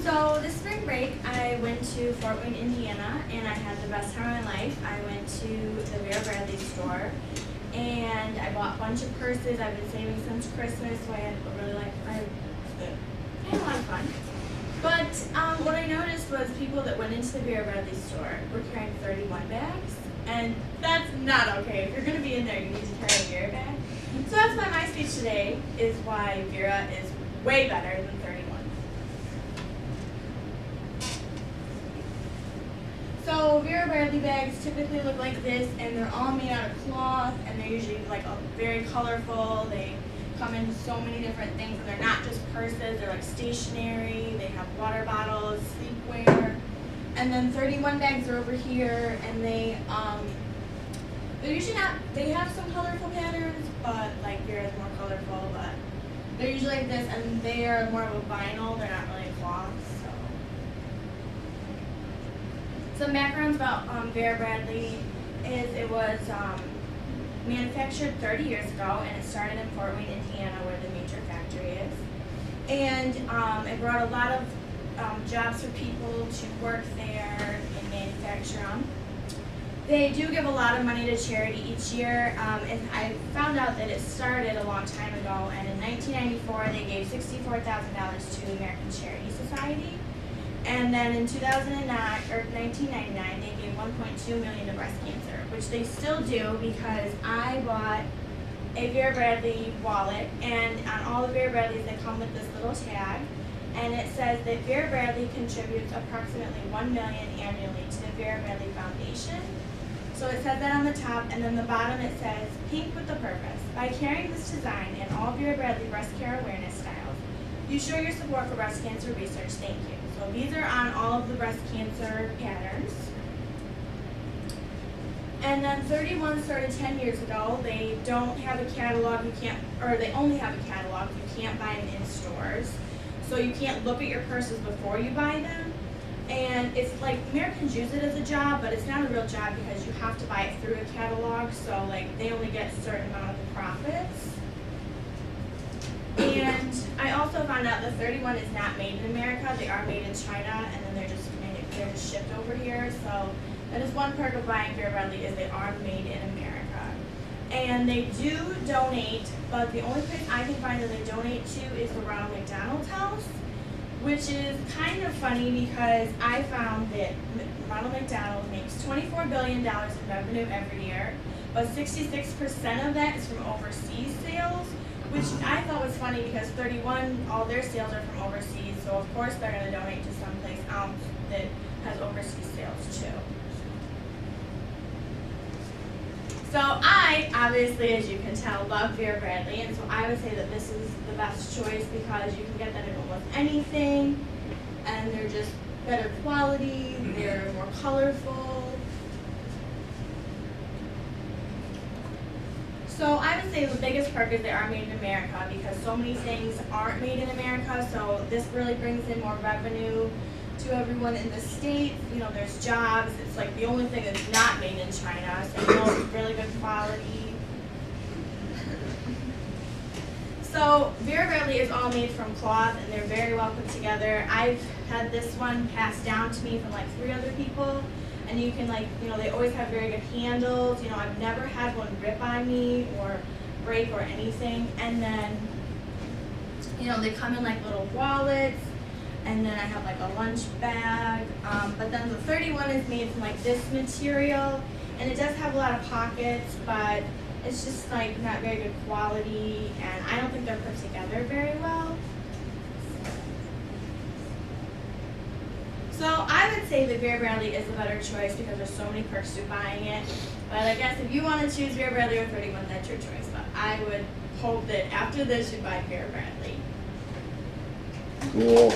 So this spring break, I went to Fort Wayne, Indiana, and I had the best time of my life. I went to the Vera Bradley store, and I bought a bunch of purses. I've been saving since Christmas, so I had I had a lot of fun. But what I noticed was people that went into the Vera Bradley store were carrying 31 bags, and that's not okay. If you're going to be in there, you need to carry a Vera bag. So that's why my speech today is why Vera is way better than 31. So Vera Bradley bags typically look like this, and they're all made out of cloth, and they're usually very colorful. They come in so many different things, and they're not just purses, they're like stationery. They have water bottles, sleepwear, and then 31 bags are over here, and they're usually not, they have some colorful patterns, but like Vera's more colorful, but they're usually like this, and they are more of a vinyl, they're not really cloth. Some backgrounds about Vera Bradley is it was manufactured 30 years ago, and it started in Fort Wayne, Indiana, where the major factory is. And it brought a lot of jobs for people to work there and manufacture them. They do give a lot of money to charity each year, and I found out that it started a long time ago, and in 1994 they gave $64,000 to the American Charity Society. And then in 1999, they gave $1.2 million to breast cancer, which they still do because I bought a Vera Bradley wallet, and on all the Vera Bradleys they come with this little tag, and it says that Vera Bradley contributes approximately $1 million annually to the Vera Bradley Foundation. So it says that on the top, and then the bottom it says, "Pink with a purpose. By carrying this design in all Vera Bradley breast care awareness styles, you show your support for breast cancer research. Thank you." So these are on all of the breast cancer patterns. And then 31 started 10 years ago. They don't have a catalog, they only have a catalog. You can't buy them in stores. So you can't look at your purses before you buy them. And it's like, Americans use it as a job, but it's not a real job because you have to buy it through a catalog. So like, they only get a certain amount of the profits. And I also found out that 31 is not made in America. They are made in China, and then they're just shipped over here. So that is one perk of buying Vera Bradley, is they are made in America. And they do donate, but the only place I can find that they donate to is the Ronald McDonald's House, which is kind of funny because I found that Ronald McDonald makes $24 billion in revenue every year, but 66% of that is from overseas sales, which I thought was funny because 31, all their sales are from overseas, so of course they're going to donate to someplace else that has overseas sales too. So I, obviously, as you can tell, love Vera Bradley, and so I would say that this is the best choice because you can get that in almost anything, and they're just better quality, they're more colorful. So I would say the biggest perk is they are made in America because so many things aren't made in America, so this really brings in more revenue to everyone in the States. You know, there's jobs. It's like the only thing that's not made in China, so you know it's really good quality. So Vera Bradley is all made from cloth, and they're very well put together. I've had this one passed down to me from like 3 other people. And you can they always have very good handles. You know, I've never had one rip on me or break or anything. And then, they come in like little wallets. And then I have like a lunch bag. But then the 31 is made from like this material. And it does have a lot of pockets, but it's just like not very good quality. And I don't think they're put together very well. So I would say that Vera Bradley is a better choice because there's so many perks to buying it. But I guess if you want to choose Vera Bradley or 31, that's your choice. But I would hope that after this you buy Vera Bradley. Cool.